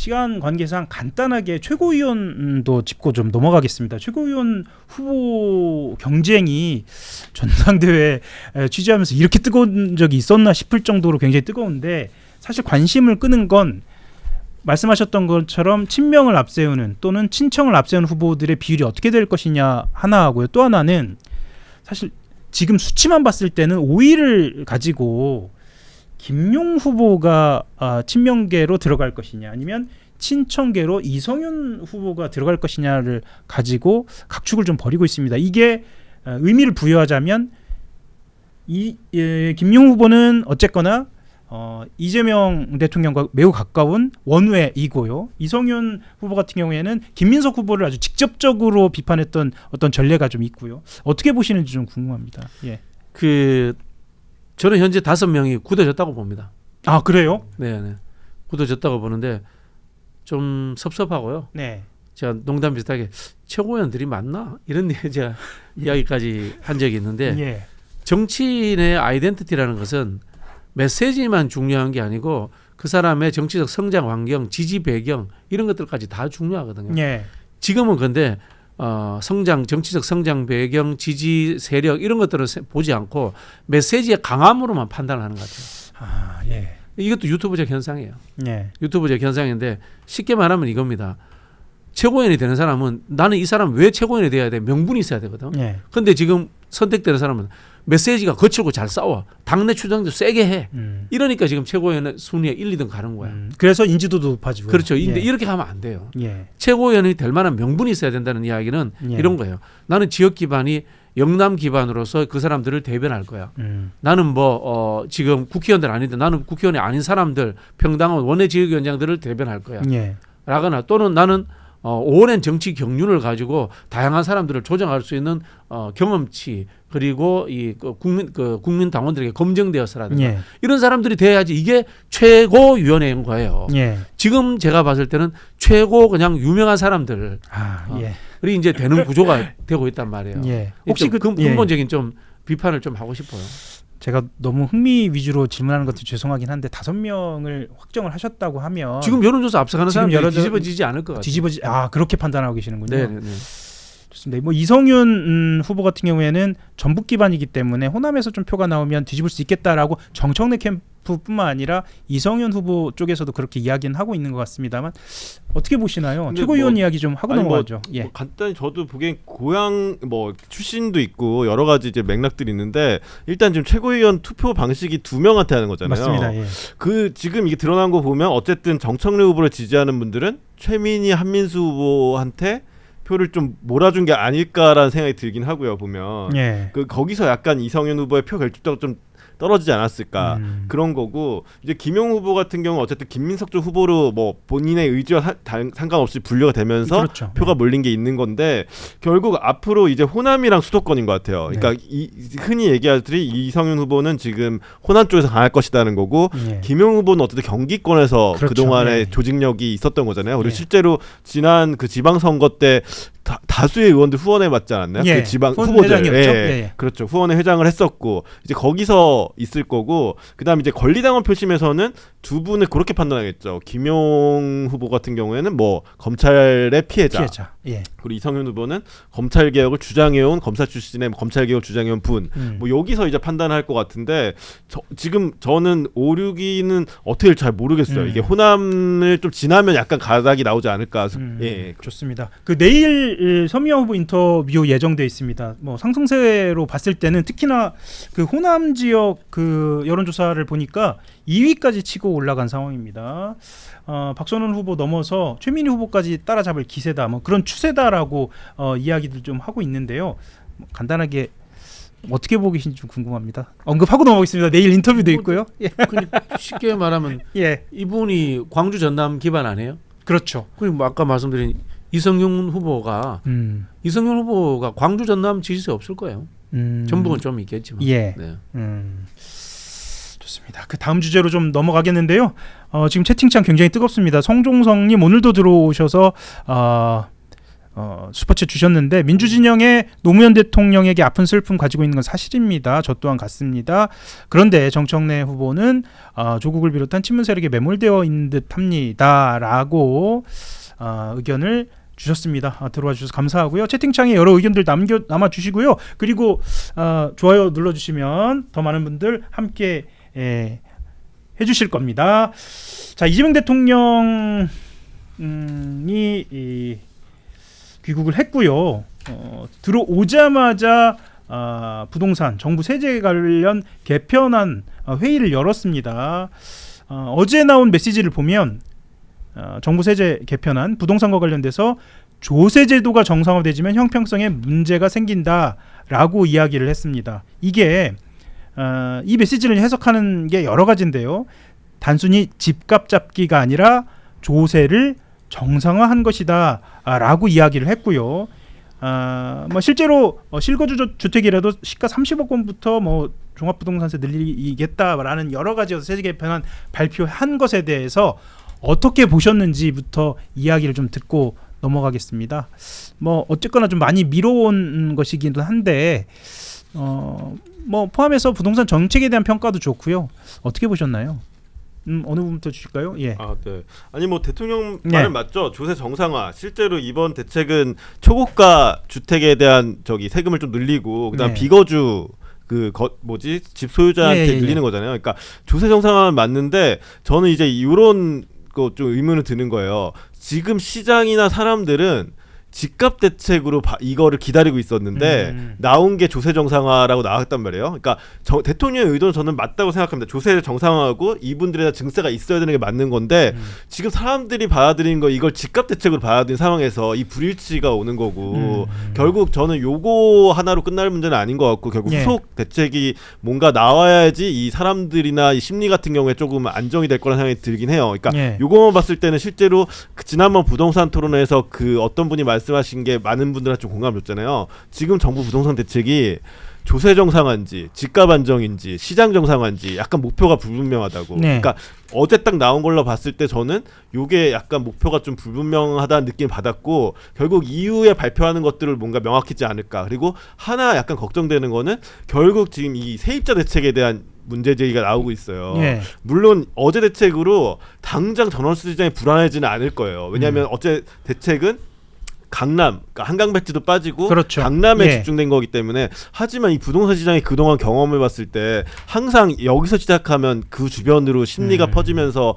시간 관계상 간단하게 최고위원도 짚고 좀 넘어가겠습니다. 최고위원 후보 경쟁이 전당대회 취재하면서 이렇게 뜨거운 적이 있었나 싶을 정도로 굉장히 뜨거운데 사실 관심을 끄는 건 말씀하셨던 것처럼 친명을 앞세우는 또는 친청을 앞세우는 후보들의 비율이 어떻게 될 것이냐 하나하고요. 또 하나는 사실 지금 수치만 봤을 때는 5위를 가지고 김용 후보가 친명계로 들어갈 것이냐 아니면 친청계로 이성윤 후보가 들어갈 것이냐를 가지고 각축을 좀 벌이고 있습니다. 이게 의미를 부여하자면 김용 후보는 어쨌거나 이재명 대통령과 매우 가까운 원외이고요. 이성윤 후보 같은 경우에는 김민석 후보를 아주 직접적으로 비판했던 어떤 전례가 좀 있고요. 어떻게 보시는지 좀 궁금합니다. 예. 저는 현재 5명이 굳어졌다고 봅니다. 아 그래요? 네, 굳어졌다고 보는데 좀 섭섭하고요. 네. 제가 농담 비슷하게 최고위원들이 맞나 이런 제가 이야기까지 한 적이 있는데 예. 정치인의 아이덴티티라는 것은 메시지만 중요한 게 아니고 그 사람의 정치적 성장 환경, 지지 배경 이런 것들까지 다 중요하거든요. 예. 지금은 근데 정치적 성장 배경, 지지 세력 이런 것들을 보지 않고 메시지의 강함으로만 판단하는 것 같아요. 예. 이것도 유튜브적 현상이에요. 예. 유튜브적 현상인데 쉽게 말하면 이겁니다. 최고위원이 되는 사람은 나는 이 사람 왜 최고위원이 돼야 돼? 명분이 있어야 되거든. 예. 근데 지금 선택되는 사람은 메시지가 거칠고 잘 싸워. 당내 추정도 세게 해. 이러니까 지금 최고위원 순위에 1, 2등 가는 거야. 그래서 인지도도 높아지고. 그렇죠. 근데 예. 이렇게 하면 안 돼요. 예. 최고위원이 될 만한 명분이 있어야 된다는 이야기는 예. 이런 거예요. 나는 지역 기반이 영남 기반으로서 그 사람들을 대변할 거야. 나는 지금 국회의원들 아닌데 나는 국회의원이 아닌 사람들 평당한 원외 지역위원장들을 대변할 거야. 예. 라거나 또는 나는 오랜 정치 경륜을 가지고 다양한 사람들을 조정할 수 있는 경험치 그리고 국민 당원들에게 검증되어서라든가 예. 이런 사람들이 돼야지 이게 최고위원회인 거예요. 예. 지금 제가 봤을 때는 최고 그냥 유명한 사람들 예. 이 이제 되는 구조가 되고 있단 말이에요. 예. 혹시 근본적인 좀 비판을 좀 하고 싶어요. 제가 너무 흥미 위주로 질문하는 것도 죄송하긴 한데 5명을 확정을 하셨다고 하면 지금 여론조사 앞서가는 지금 사람들이 뒤집어지지 않을 것 같아요. 그렇게 판단하고 계시는군요. 네. 좋습니다. 뭐 이성윤 후보 같은 경우에는 전북 기반이기 때문에 호남에서 좀 표가 나오면 뒤집을 수 있겠다라고 정청래 캠프뿐만 아니라 이성윤 후보 쪽에서도 그렇게 이야기는 하고 있는 것 같습니다만 어떻게 보시나요? 최고위원 이야기 좀 하고 넘어가죠. 예. 간단히 저도 보기엔 고향 출신도 있고 여러 가지 이제 맥락들이 있는데 일단 지금 최고위원 투표 방식이 2명한테 하는 거잖아요. 맞습니다. 예. 지금 이게 드러난 거 보면 어쨌든 정청래 후보를 지지하는 분들은 최민희 한민수 후보한테 표를 좀 몰아준 게 아닐까라는 생각이 들긴 하고요. 보면 예. 거기서 약간 이성윤 후보의 표 결집도가 좀 떨어지지 않았을까 그런 거고 이제 김용 후보 같은 경우 어쨌든 김민석 쪽 후보로 본인의 의지와 상관없이 분류가 되면서 그렇죠. 표가 몰린 게 있는 건데 결국 앞으로 이제 호남이랑 수도권인 것 같아요. 그러니까 흔히 얘기하듯이 이성윤 후보는 지금 호남 쪽에서 강할 것이라는 거고 김용 후보는 어쨌든 경기권에서 그렇죠. 그동안의 조직력이 있었던 거잖아요. 그리고 실제로 지난 그 지방선거 때 다수의 의원들 후원에 맞지 않았나요? 그 지방 후보들, 그렇죠. 후원회 회장을 했었고 이제 거기서 있을 거고 그다음 이제 권리당원 표심에서는 두 분을 그렇게 판단하겠죠. 김용 후보 같은 경우에는 검찰의 피해자. 예. 그리고 이성윤 후보는 검찰 개혁을 주장해온 검사 출신의 검찰 개혁을 주장해온 분. 여기서 이제 판단할 것 같은데 지금 저는 5, 6위는 어떻게 될지 잘 모르겠어요. 이게 호남을 좀 지나면 약간 가닥이 나오지 않을까. 예. 좋습니다. 내일 서미화 후보 인터뷰 예정돼 있습니다. 상승세로 봤을 때는 특히나 호남 지역 여론조사를 보니까 2위까지 치고 올라간 상황입니다. 박선원 후보 넘어서 최민희 후보까지 따라잡을 기세다. 그런 추세다라고 이야기들 좀 하고 있는데요. 간단하게 어떻게 보고 계신지 좀 궁금합니다. 언급하고 넘어가겠습니다. 내일 인터뷰도 있고요. 쉽게 말하면 이분이 광주 전남 기반 아니에요? 그렇죠. 그리고 아까 말씀드린 이성윤 후보가 광주 전남 지지세 없을 거예요. 전북은 좀 있겠지만. 예. 네. 좋습니다. 다음 주제로 좀 넘어가겠는데요. 지금 채팅창 굉장히 뜨겁습니다. 성종성님 오늘도 들어오셔서 슈퍼챗 주셨는데 민주진영의 노무현 대통령에게 아픈 슬픔 가지고 있는 건 사실입니다. 저 또한 같습니다. 그런데 정청래 후보는 조국을 비롯한 친문 세력에 매몰되어 있는 듯합니다라고 의견을 주셨습니다. 들어와 주셔서 감사하고요. 채팅창에 여러 의견들 남아주시고요. 그리고 좋아요 눌러주시면 더 많은 분들 함께 해주실 겁니다. 자, 이재명 대통령이 귀국을 했고요. 들어오자마자 부동산 정부 세제 관련 개편안 회의를 열었습니다. 어제 나온 메시지를 보면 정부 세제 개편안 부동산과 관련돼서 조세 제도가 정상화되지만 형평성에 문제가 생긴다라고 이야기를 했습니다. 이게 이 메시지를 해석하는 게 여러 가지인데요. 단순히 집값 잡기가 아니라 조세를 정상화한 것이다라고 이야기를 했고요. 뭐 실제로 실거주 주택이라도 시가 30억 원부터 뭐 종합부동산세 늘리겠다라는 여러 가지 세제 개편안 발표한 것에 대해서 어떻게 보셨는지부터 이야기를 좀 듣고 넘어가겠습니다. 뭐 어쨌거나 좀 많이 미뤄온 것이기도 한데 뭐 포함해서 부동산 정책에 대한 평가도 좋고요. 어떻게 보셨나요? 어느 부분부터 주실까요? 예. 네. 아니 뭐 대통령 말은 맞죠. 조세 정상화. 실제로 이번 대책은 초고가 주택에 대한 세금을 좀 늘리고 그다음 비거주 집 소유자한테 늘리는 거잖아요. 그러니까 조세 정상화는 맞는데 저는 이제 이런 거 좀 의문을 드는 거예요. 지금 시장이나 사람들은 집값 대책으로 이거를 기다리고 있었는데 나온 게 조세 정상화라고 나왔단 말이에요. 그러니까 대통령의 의도는 저는 맞다고 생각합니다. 조세를 정상화하고 이분들에 대한 증세가 있어야 되는 게 맞는 건데 지금 사람들이 받아들이는 거 이걸 집값 대책으로 받아들인 상황에서 이 불일치가 오는 거고 결국 저는 요거 하나로 끝날 문제는 아닌 것 같고 결국 후속 대책이 뭔가 나와야지 이 사람들이나 이 심리 같은 경우에 조금 안정이 될 거라는 생각이 들긴 해요. 그러니까 요거만 봤을 때는 실제로 지난번 부동산 토론회에서 어떤 분이 말씀하신 게 많은 분들한테 좀 공감을 줬잖아요. 지금 정부 부동산 대책이 조세 정상화인지 집값 안정인지 시장 정상화인지 약간 목표가 불분명하다고. 그러니까 어제 딱 나온 걸로 봤을 때 저는 요게 약간 목표가 좀 불분명하다는 느낌 받았고 결국 이후에 발표하는 것들을 뭔가 명확하지 않을까. 그리고 하나 약간 걱정되는 거는 결국 지금 이 세입자 대책에 대한 문제 제기가 나오고 있어요. 물론 어제 대책으로 당장 전월세 시장이 불안해지는 않을 거예요. 왜냐하면 어제 대책은 강남, 그러니까 한강 배지도 빠지고 강남에 집중된 거기 때문에 하지만 이 부동산 시장이 그동안 경험해봤을 때 항상 여기서 시작하면 그 주변으로 심리가 퍼지면서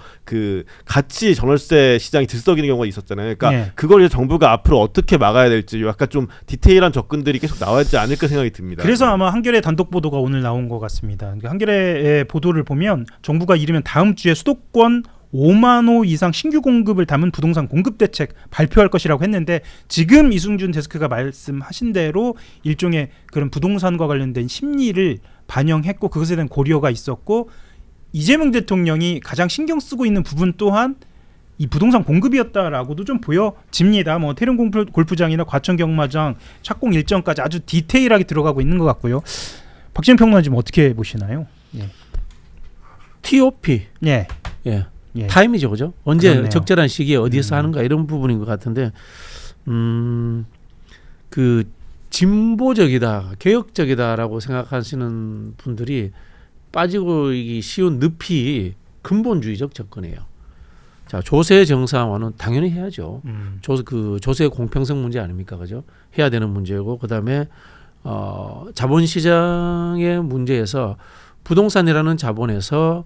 같이 전월세 시장이 들썩이는 경우가 있었잖아요. 그러니까 그걸 이제 정부가 앞으로 어떻게 막아야 될지 약간 좀 디테일한 접근들이 계속 나와야지 않을까 생각이 듭니다. 그래서 아마 한겨레 단독 보도가 오늘 나온 것 같습니다. 그러니까 한겨레의 보도를 보면 정부가 이르면 다음 주에 수도권 5만 호 이상 신규 공급을 담은 부동산 공급 대책 발표할 것이라고 했는데 지금 이승준 데스크가 말씀하신 대로 일종의 그런 부동산과 관련된 심리를 반영했고 그것에 대한 고려가 있었고 이재명 대통령이 가장 신경 쓰고 있는 부분 또한 이 부동산 공급이었다라고도 좀 보여집니다. 뭐 태릉 골프장이나 과천 경마장 착공 일정까지 아주 디테일하게 들어가고 있는 것 같고요. 박진영 평론가님 어떻게 보시나요? TOP. 타임이죠, 그죠? 언제 그렇네요. 적절한 시기에 어디에서 하는가 이런 부분인 것 같은데, 진보적이다, 개혁적이다라고 생각하시는 분들이 빠지고 쉬운 늪이 근본주의적 접근이에요. 자, 조세 정상화는 당연히 해야죠. 조세 공평성 문제 아닙니까, 그죠? 해야 되는 문제고, 그 다음에 자본시장의 문제에서 부동산이라는 자본에서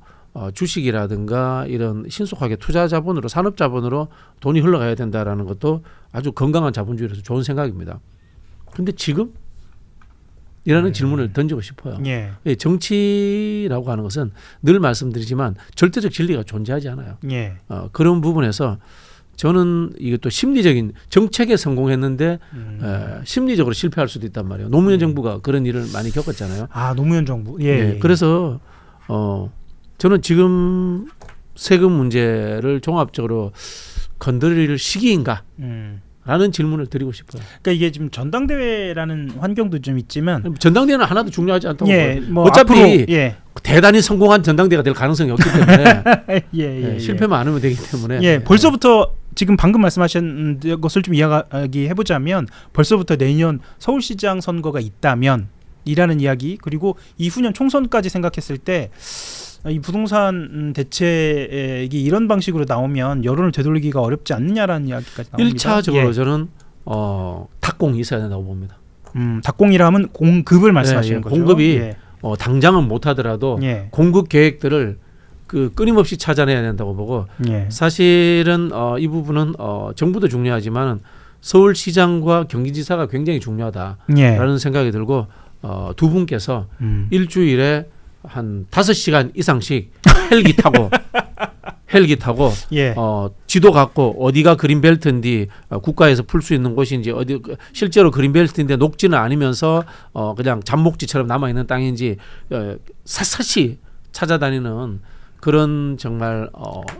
주식이라든가 이런 신속하게 투자 자본으로 산업 자본으로 돈이 흘러가야 된다라는 것도 아주 건강한 자본주의로서 좋은 생각입니다. 그런데 지금? 이라는 질문을 던지고 싶어요. 정치라고 하는 것은 늘 말씀드리지만 절대적 진리가 존재하지 않아요. 그런 부분에서 저는 이것도 심리적인 정책에 성공했는데 심리적으로 실패할 수도 있단 말이에요. 노무현 정부가 그런 일을 많이 겪었잖아요. 노무현 정부. 그래서 저는 지금 세금 문제를 종합적으로 건드릴 시기인가? 라는 질문을 드리고 싶어요. 그러니까 이게 지금 전당대회라는 환경도 좀 있지만 전당대회는 하나도 중요하지 않다고 봐요. 어차피 대단히 성공한 전당대회가 될 가능성이 없기 때문에 실패만 안 하면 되기 때문에 벌써부터 지금 방금 말씀하신 것을 좀 이야기해보자면 벌써부터 내년 서울시장 선거가 있다면 이라는 이야기, 그리고 이후년 총선까지 생각했을 때 이 부동산 대책이 이런 방식으로 나오면 여론을 되돌리기가 어렵지 않느냐라는 이야기까지 나옵니다. 1차적으로 저는 탁공이 있어야 된다고 봅니다. 탁공이라 하면 공급을 말씀하시는 거죠. 공급이 예. 당장은 못하더라도 예. 공급 계획들을 끊임없이 찾아내야 된다고 보고 예. 사실은 이 부분은 정부도 중요하지만 서울시장과 경기지사가 굉장히 중요하다라는 예. 생각이 들고 두 분께서 일주일에 한 5시간 이상씩 헬기 타고 예. 지도 갖고 어디가 그린벨트인지 국가에서 풀 수 있는 곳인지 어디 실제로 그린벨트인데 녹지는 않으면서 그냥 잡목지처럼 남아 있는 땅인지 샅샅이 찾아다니는 그런 정말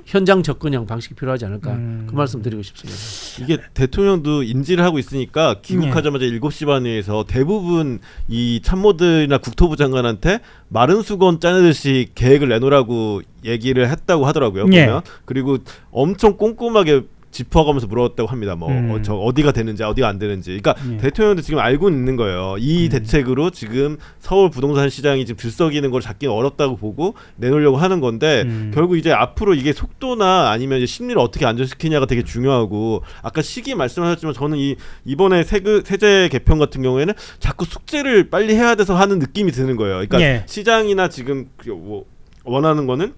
현장 접근형 방식이 필요하지 않을까 그 말씀 드리고 싶습니다. 이게 대통령도 인지를 하고 있으니까 귀국하자마자 7시 반에서 대부분 이 참모들이나 국토부 장관한테 마른 수건 짜내듯이 계획을 내놓으라고 얘기를 했다고 하더라고요. 예. 보면. 그리고 엄청 꼼꼼하게 짚어가면서 물어봤다고 합니다. 저 어디가 되는지 어디가 안 되는지. 그러니까 대통령도 지금 알고 있는 거예요. 이 대책으로 지금 서울 부동산 시장이 지금 들썩이는 걸 잡기 어렵다고 보고 내놓으려고 하는 건데 결국 이제 앞으로 이게 속도나 아니면 이제 심리를 어떻게 안정시키냐가 되게 중요하고, 아까 시기 말씀하셨지만 저는 이번에 세제 개편 같은 경우에는 자꾸 숙제를 빨리 해야 돼서 하는 느낌이 드는 거예요. 그러니까 예. 시장이나 지금 원하는 거는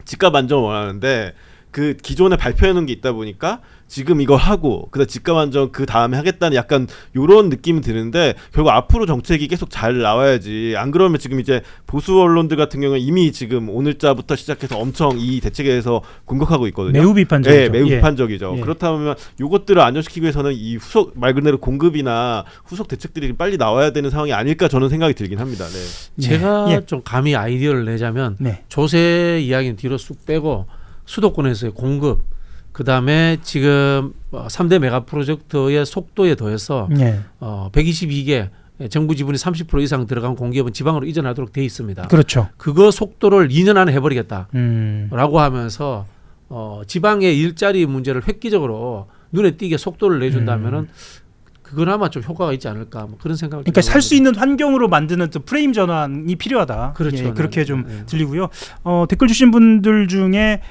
집값 안정을 원하는데 그 기존에 발표해 놓은 게 있다 보니까 지금 이거 하고 그다음 집값 안정 그 다음에 하겠다는 약간 요런 느낌이 드는데, 결국 앞으로 정책이 계속 잘 나와야지. 안 그러면 지금 이제 보수 언론들 같은 경우는 이미 지금 오늘자부터 시작해서 엄청 이 대책에 대해서 공격하고 있거든요. 매우 비판적이죠. 네, 매우 비판적이죠. 예. 그렇다면 요것들을 안정시키기 위해서는 이 후속 말 그대로 공급이나 후속 대책들이 빨리 나와야 되는 상황이 아닐까 저는 생각이 들긴 합니다. 네. 제가 좀 감히 아이디어를 내자면 조세 이야기는 뒤로 쑥 빼고 수도권에서의 공급, 그 다음에 지금 3대 메가 프로젝트의 속도에 더해서 122개 정부 지분이 30% 이상 들어간 공기업은 지방으로 이전하도록 돼 있습니다. 그렇죠. 그거 속도를 2년 안에 해버리겠다라고 하면서 지방의 일자리 문제를 획기적으로 눈에 띄게 속도를 내준다면은 그거나마 좀 효과가 있지 않을까, 뭐 그런 생각을. 그러니까 살 수 있는 환경으로 만드는 또 프레임 전환이 필요하다. 그렇죠. 예, 그렇게 좀 들리고요. 댓글 주신 분들 중에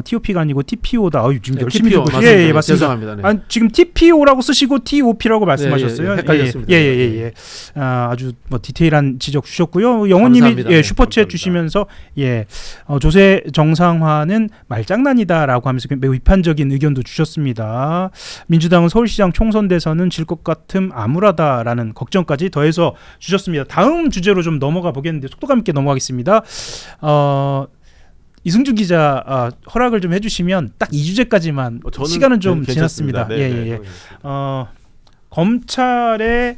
TOP가 아니고 TPO다. 지금 열심히 TPO 읽고 맞습니다. 예, 맞습니다. 죄송합니다. 네. 지금 TPO라고 쓰시고 TOP라고 말씀하셨어요. 헷갈렸습니다. 예. 아주 디테일한 지적 주셨고요. 영호님이 슈퍼챗 주시면서 조세 정상화는 말장난이다라고 하면서 매우 비판적인 의견도 주셨습니다. 민주당은 서울시장 총선 대선은 질 것 같음 암울하다라는 걱정까지 더해서 주셨습니다. 다음 주제로 좀 넘어가 보겠는데 속도감 있게 넘어가겠습니다. 이승주 기자 허락을 좀 해주시면 딱 이 주제까지만, 시간은 좀 지났습니다. 예. 검찰의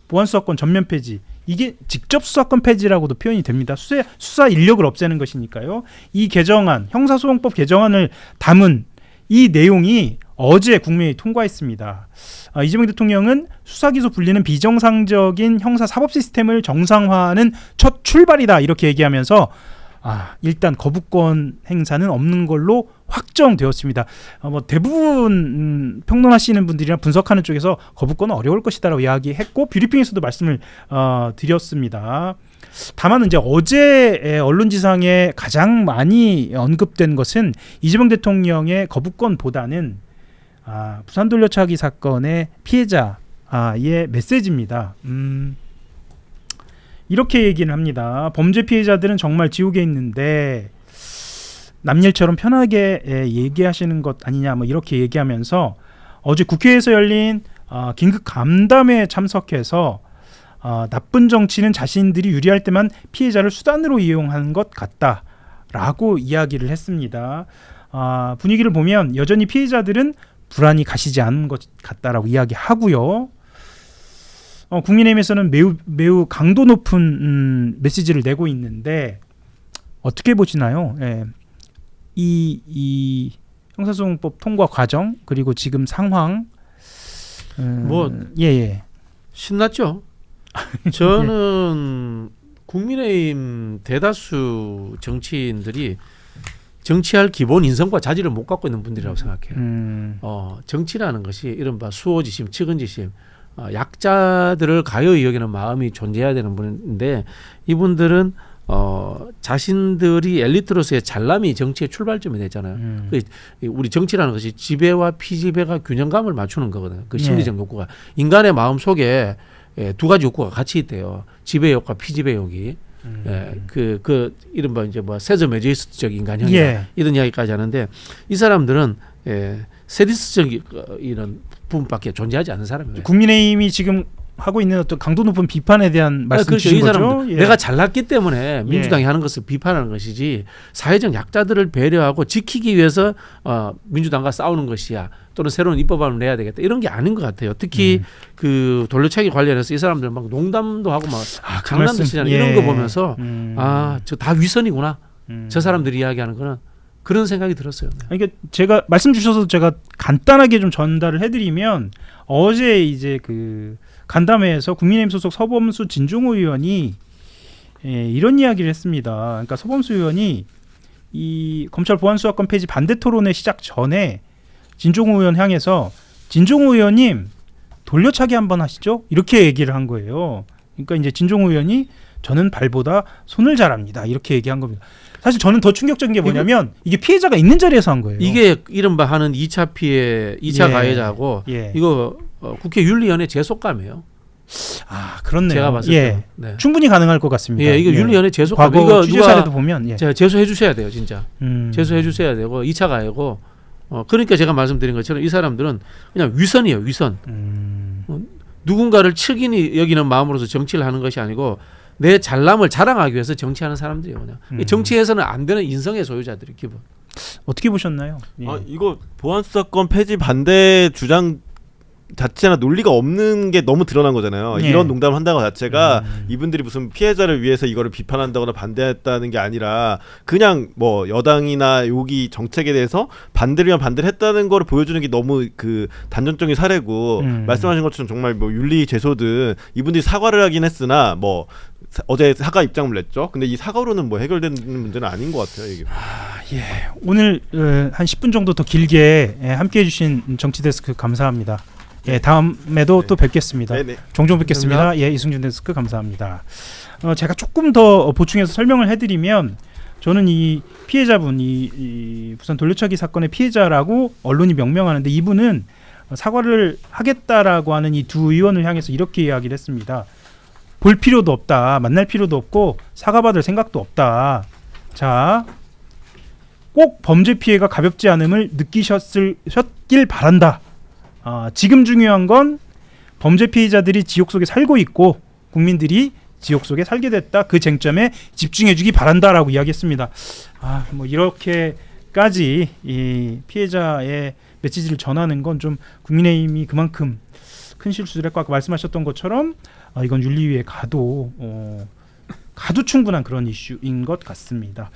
보안수사권 전면 폐지, 이게 직접 수사권 폐지라고도 표현이 됩니다. 수사 인력을 없애는 것이니까요. 이 개정안, 형사소송법 개정안을 담은 이 내용이 어제 국회에 통과했습니다. 이재명 대통령은 수사기소 분리는 비정상적인 형사사법 시스템을 정상화하는 첫 출발이다 이렇게 얘기하면서 일단 거부권 행사는 없는 걸로 확정되었습니다. 대부분 평론하시는 분들이나 분석하는 쪽에서 거부권은 어려울 것이다라고 이야기했고 뷰리핑에서도 말씀을 드렸습니다. 다만 이제 어제 언론지상에 가장 많이 언급된 것은 이재명 대통령의 거부권보다는 부산 돌려차기 사건의 피해자의 메시지입니다. 이렇게 얘기를 합니다. 범죄 피해자들은 정말 지옥에 있는데 남일처럼 편하게 얘기하시는 것 아니냐, 뭐 이렇게 얘기하면서 어제 국회에서 열린 긴급 간담회에 참석해서 나쁜 정치는 자신들이 유리할 때만 피해자를 수단으로 이용하는 것 같다라고 이야기를 했습니다. 분위기를 보면 여전히 피해자들은 불안이 가시지 않은 것 같다라고 이야기하고요. 국민의힘에서는 매우 강도 높은 메시지를 내고 있는데 어떻게 보시나요? 이 형사소송법 통과 과정 그리고 지금 상황 신났죠. 저는 국민의힘 대다수 정치인들이 정치할 기본 인성과 자질을 못 갖고 있는 분들이라고 생각해요. 정치라는 것이 이른바 수호지심, 측은지심, 약자들을 가요히 여기는 마음이 존재해야 되는 분인데 이분들은 자신들이 엘리트로서의 잘남이 정치의 출발점이 되잖아요. 우리 정치라는 것이 지배와 피지배가 균형감을 맞추는 거거든요. 그 심리적 욕구가 인간의 마음 속에 두 가지 욕구가 같이 있대요. 지배욕과 피지배욕이. 그 이른바 이제 뭐 세조매저이스트적 인간형이다 이런 이야기까지 하는데 이 사람들은 세디스적 이런 부분밖에 존재하지 않는 사람이에요. 국민의힘이 지금 하고 있는 어떤 강도 높은 비판에 대한 말씀이신 그렇죠. 거죠? 내가 잘났기 때문에 민주당이 하는 것을 비판하는 것이지 사회적 약자들을 배려하고 지키기 위해서 민주당과 싸우는 것이야 또는 새로운 입법안을 내야 되겠다 이런 게 아닌 것 같아요. 특히 그 돌려차기 관련해서 이 사람들 막 농담도 하고 막 장난도 치잖아요. 이런 거 보면서 저 다 위선이구나. 저 사람들이 이야기하는 거는 그런 생각이 들었어요. 그러니까 제가 말씀 주셔서 제가 간단하게 좀 전달을 해드리면 어제 이제 그 간담회에서 국민의힘 소속 서범수 진종호 의원이 이런 이야기를 했습니다. 그러니까 서범수 의원이 이 검찰 보안수사권 폐지 반대 토론회 시작 전에 진종호 의원 향해서 진종호 의원님 돌려차기 한번 하시죠? 이렇게 얘기를 한 거예요. 그러니까 이제 진종호 의원이 저는 발보다 손을 잘합니다. 이렇게 얘기한 겁니다. 사실 저는 더 충격적인 게 뭐냐면 이게 피해자가 있는 자리에서 한 거예요. 이게 이른바 하는 2차 피해, 2차 가해자하고 이거 국회 윤리위원회 제속감이에요. 그렇네요. 제가 봤을 때 충분히 가능할 것 같습니다. 이거 윤리위원회 제속감. 과거 이거 취재 사례도 보면 제소해 주셔야 돼요, 진짜. 제소해 주셔야 되고 2차 가해고. 그러니까 제가 말씀드린 것처럼 이 사람들은 그냥 위선이에요, 위선. 누군가를 측인이 여기는 마음으로서 정치를 하는 것이 아니고 내 잘남을 자랑하기 위해서 정치하는 사람들이에요. 그냥. 정치에서는 안 되는 인성의 소유자들이 기본. 어떻게 보셨나요? 이거 보안수사권 폐지 반대 주장 자체나 논리가 없는 게 너무 드러난 거잖아요. 이런 농담을 한다는 것 자체가 이분들이 무슨 피해자를 위해서 이거를 비판한다거나 반대했다는 게 아니라 그냥 뭐 여당이나 여기 정책에 대해서 반대를 했다는 걸 보여주는 게 너무 그 단전적인 사례고 말씀하신 것처럼 정말 뭐 윤리 제소든 이분들이 사과를 하긴 했으나 뭐 어제 사과 입장을 냈죠. 근데 이 사과로는 뭐 해결되는 문제는 아닌 것 같아요. 이게. 오늘 한 10분 정도 더 길게 함께해 주신 정치데스크 감사합니다. 다음에도 또 뵙겠습니다. 종종 뵙겠습니다. 감사합니다. 이승준 데스크 감사합니다. 제가 조금 더 보충해서 설명을 해드리면 저는 이 피해자분 이 부산 돌려차기 사건의 피해자라고 언론이 명명하는데 이분은 사과를 하겠다라고 하는 이 두 의원을 향해서 이렇게 이야기를 했습니다. 볼 필요도 없다. 만날 필요도 없고 사과받을 생각도 없다. 자, 꼭 범죄 피해가 가볍지 않음을 느끼셨길 바란다. 지금 중요한 건 범죄 피해자들이 지옥 속에 살고 있고 국민들이 지옥 속에 살게 됐다. 그 쟁점에 집중해주기 바란다라고 이야기했습니다. 뭐 이렇게까지 이 피해자의 메시지를 전하는 건 좀 국민의힘이 그만큼 큰 실수를 했고 아까 말씀하셨던 것처럼 이건 윤리위에 가도 충분한 그런 이슈인 것 같습니다.